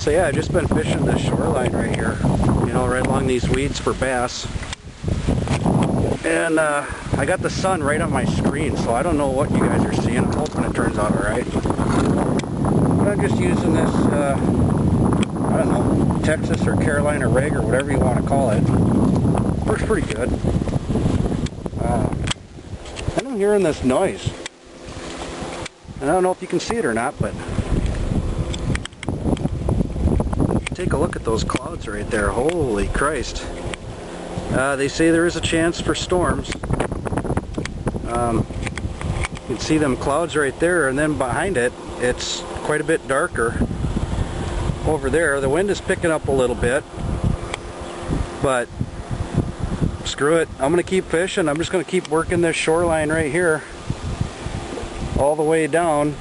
So yeah, I've just been fishing this shoreline right here, you know, right along these weeds for bass. And I got the sun right on my screen, so I don't know what you guys are seeing. I'm hoping it turns out alright. But I'm just using this, I don't know, Texas or Carolina rig or whatever you want to call it. Works pretty good. And I'm hearing this noise. And I don't know if you can see it or not, but take a look at those clouds right there. Holy Christ. They say there is a chance for storms. You can see them clouds right there, and then behind it, it's quite a bit darker over there. The wind is picking up a little bit, but screw it. I'm going to keep fishing. I'm just going to keep working this shoreline right here all the way down.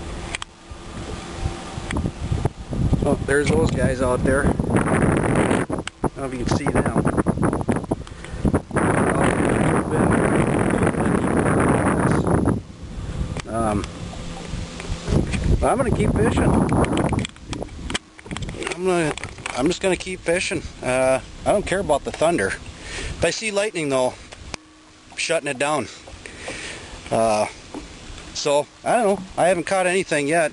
Oh, there's those guys out there. I don't know if you can see them. But I'm gonna keep fishing. I'm just gonna keep fishing. I don't care about the thunder. If I see lightning though, I'm shutting it down. So I don't know. I haven't caught anything yet.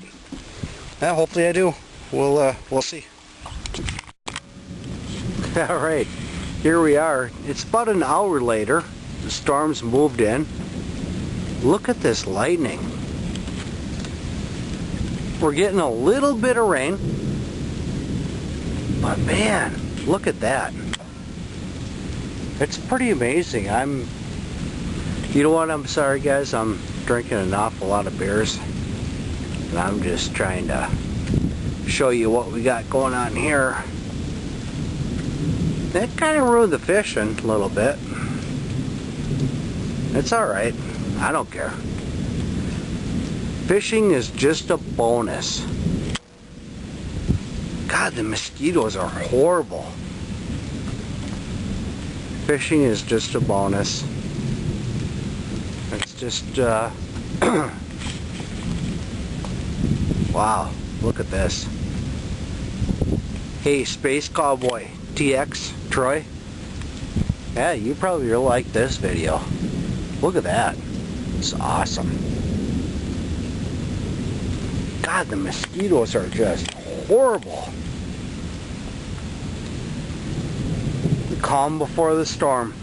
Hopefully I do. We'll see. All right, here we are. It's about an hour later. The storm's moved in. Look at this lightning. We're getting a little bit of rain, but man, look at that. It's pretty amazing. You know what, I'm sorry guys, I'm drinking an awful lot of beers, and I'm just trying to show you what we got going on here. That kind of ruined the fishing a little bit. It's alright, I don't care. Fishing is just a bonus. God, the mosquitoes are horrible. Fishing is just a bonus. It's just, wow, look at this. Hey, Space Cowboy TX, Troy. Yeah, you probably will like this video. Look at that. It's awesome. God, the mosquitoes are just horrible. The calm before the storm.